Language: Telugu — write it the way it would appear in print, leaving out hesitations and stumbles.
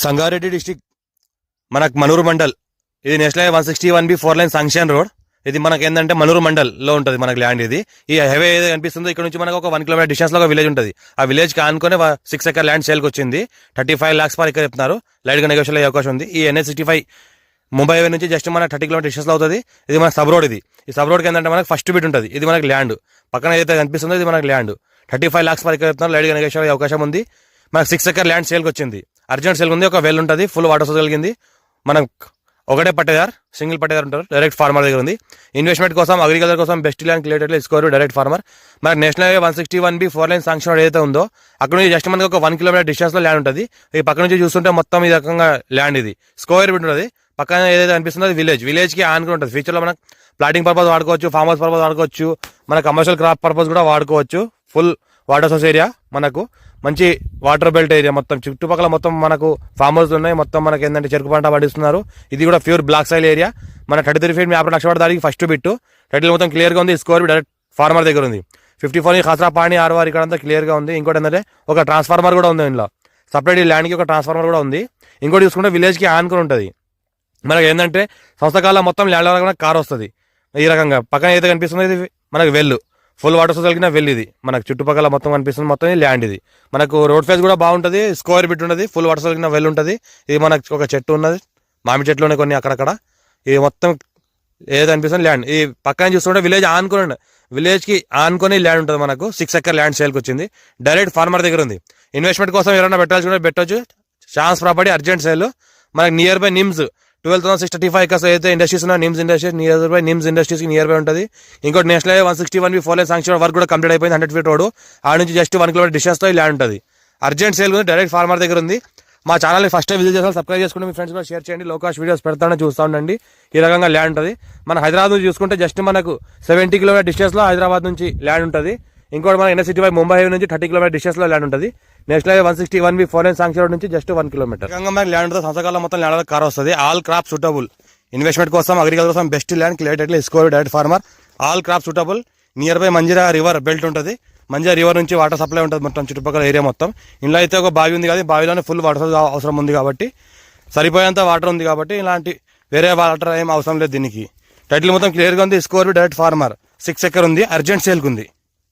సంగారెడ్డి డిస్టిక్ మనకు మనూరు మండల్. ఇది national highway 161B 4 line sanction road. ఇది మనకి ఏంటంటే మనూరు మండల్ లో ఉంటుంది మనకి ల్యాండ్. ఇది ఈ హైవే ఏదో కనిపిస్తుందో ఇక్కడ నుంచి మనకు ఒక 1 కిలోమీటర్ డిస్టెన్స్ లో ఒక విలేజ్ ఉంటుంది. ఆ విలేజ్ కి ఆనుకొని 6 ఎకర్ ల్యాండ్ సేల్కి వచ్చింది. 35 lakhs పర్ ఎకర్ చెప్తున్నారు. లైట్ గా నెగోషియల్ అయ్యే అవకాశం ఉంది. ఈ NH65 ముంబై హైవే నుంచి జస్ట్ మనకు 30 కిలోమీటర్ డిస్టెన్స్ లో అవుతుంది. ఇది మన సబ్ రోడ్. ఇది ఈ సబ్ రోడ్ కి ఏంటంటే మనకు ఫస్ట్ బిట్ ఉంటుంది. ఇది మనకి ల్యాండ్ పక్కన ఏదైతే కనిపిస్తుందో ఇది మనకి ల్యాండ్. 35 lakhs పర్ ఎకర్ చెప్తున్నారు. లైట్ గా నెగోషియల్ అయ్యే అవకాశం ఉంది. మనకు 6 ఎకర్ ల్యాండ్ సేల్కి వచ్చింది. అర్జెంట్ సేల్ ఉంది. ఒక వెల్ ఉంటుంది. ఫుల్ వాటర్ సోర్స్ కలిగింది. మనకు ఒకటే పట్టేదార్, సింగిల్ పట్టేదార్ ఉంటారు. డైరెక్ట్ ఫార్మర్ దగ్గర ఉంది. ఇన్వెస్ట్మెంట్ కోసం, అగ్రికల్చర్ కోసం బెస్ట్ ల్యాండ్ క్లియర్ తీసుకోరు. Direct farmer. మనకు national highway 161B 4 line sanction road ఏదైతే ఉందో అక్కడ నుంచి జస్ట్ మనకి ఒక 1 కిలోమీటర్ డిస్టెన్స్ లో ల్యాండ్ ఉంటుంది. ఈ పక్క నుంచి చూస్తుంటే మొత్తం ఈ రకంగా ల్యాండ్. ఇది స్క్వేర్ బిట్ ఉంటుంది. పక్కన ఏదైతే అనిపిస్తుందో అది విలేజ్ కి ఆనుకుని ఉంటుంది. ఫ్యూచర్ లో మనకు ప్లాటింగ్ పర్పస్ వాడుకోవచ్చు, ఫార్మ్ హౌస్ పర్పస్ వాడుకోవచ్చు, మన కమర్షియల్ క్రాప్ పర్పస్ కూడా వాడుకోవచ్చు. ఫుల్ వాటర్ సోర్స్ ఏరియా, మనకు మంచి వాటర్ బెల్ట్ ఏరియా. మొత్తం చుట్టుపక్కల మొత్తం మనకు ఫార్మ్ హౌస్ ఉన్నాయి. మొత్తం మనకి ఏంటంటే చెరుకు పంట పండిస్తున్నారు. ఇది కూడా ప్యూర్ బ్లాక్ సైల్ ఏరియా. మన 33 feet 50 లక్ష దానికి ఫస్ట్ బిట్. టైటిల్ మొత్తం క్లియర్ గా ఉంది. స్కోర్ డైరెక్ట్ ఫార్మర్ దగ్గర ఉంది. 54 ఖాసరా పాణి ఆర్వార్ ఇక్కడ అంతా క్లియర్ గా ఉంది. ఇంకోటి ఏంటంటే ఒక ట్రాన్స్ఫార్మర్ కూడా ఉంది. ఇందులో సపరేట్ ఈ ల్యాండ్ కి ఒక ట్రాన్స్ఫార్మర్ కూడా ఉంది. ఇంకోటి చూసుకుంటే విలేజ్ కి ఆనుకుని ఉంటుంది. మనకి ఏంటంటే సంస్థకాల మొత్తం ల్యాండ్ వరకు కార్ వస్తుంది. ఈ రకంగా పక్కన ఏదైతే కనిపిస్తుందో ఇది మనకు వెల్లు, ఫుల్ వాటర్ సోర్స్ కలిగిన వెల్. ఇది మనకు చుట్టుపక్కల మొత్తం కనిపిస్తుంది. మొత్తం ల్యాండ్ ఇది. మనకు రోడ్ ఫేస్ కూడా బాగుంటుంది. స్క్వేర్ బిట్ ఉంటుంది. ఫుల్ వాటర్ సోర్స్ కలిగిన వెల్ ఉంటుంది. ఇది మనకు ఒక చెట్టు ఉన్నది. మామిడి చెట్లు ఉన్నాయి కొన్ని అక్కడక్కడ. ఇది మొత్తం ఏదైతే అనిపిస్తుంది ల్యాండ్. ఈ పక్కన చూస్తుంటే విలేజ్ ఆనుకొని, విలేజ్ కి ఆనుకొని ల్యాండ్ ఉంటుంది. మనకు 6 ఎకర్ ల్యాండ్ సేల్కి వచ్చింది. డైరెక్ట్ ఫార్మర్ దగ్గర ఉంది. ఇన్వెస్ట్మెంట్ కోసం ఎవరైనా పెట్టవచ్చు. Chance property urgent sale. మనకి నియర్ బై నిమ్స్ 12,635 acres అయితే ఇండస్ట్రీస్ ఉన్నాయి. NIMS industries near by, NIMS industries కి నియర్ బై ఉంటుంది. ఇంకోటి national highway 161B 4 line sanction work కూడా కంప్లీట్ అయిపోయింది. 100 feet రోడ్. ఆ నుంచి జస్ట్ 1 కిలోమీటర్ డిస్టెన్స్ తో ల్యాండ్ ఉంటుంది. అర్జెంట్ సేల్ ఉంది. డైరెక్ట్ ఫార్మర్ దగ్గర ఉంది. మా ఛానల్ని ఫస్ట్ టైం విజిట్ చేస్తారు. సబ్స్క్రైబ్ చేసుకుంటే మీ ఫ్రెండ్స్ కూడా షేర్ చేయండి. లో కాస్ట్ వీడియోస్ పెడతానని చూస్తూ ఉండండి. ఈ రకంగా ల్యాండ్ ఉంటుంది. మన హైదరాబాద్ నుంచి చూసుకుంటే జస్ట్ మనకు 70 కిలోమీటర్ డిస్టెన్స్ లో హైదరాబాద్ నుంచి ల్యాండ్ ఉంటుంది. ఇంకోటి మన NH65 ముంబై హైవే నుంచి 30 కిలోమీటర్ డిస్టెన్స్ లో ల్యాండ్ ఉంటుంది. National highway 161B 4 line sanction road నుంచి జస్ట్ 1 కిలోమీటర్ మనకి ల్యాండ్ ఉంటుంది. సంవత్సరాల మొత్తం ల్యాండ్ కార్ వస్తుంది. All crop suitable. ఇన్వెస్ట్మెంట్ కోసం, అగ్రికల్చర్ కోసం best land clear title score direct farmer. All crop suitable. Near by Manjira river belt ఉంటుంది. మంజీరా రివర్ నుంచి వాటర్ సప్లై ఉంటుంది మొత్తం చుట్టుపక్కల ఏరియా మొత్తం. ఇంట్లో అయితే ఒక బావి ఉంది. కానీ బావిలోనే ఫుల్ వాటర్ అవసరం ఉంది కాబట్టి, సరిపోయేంత వాటర్ ఉంది కాబట్టి ఇలాంటి వేరే వాటర్ ఏం అవసరం లేదు దీనికి. టైటిల్ మొత్తం క్లియర్గా ఉంది. Score direct farmer. 6 ఎకర్ ఉంది. అర్జెంట్ సేల్కి ఉంది.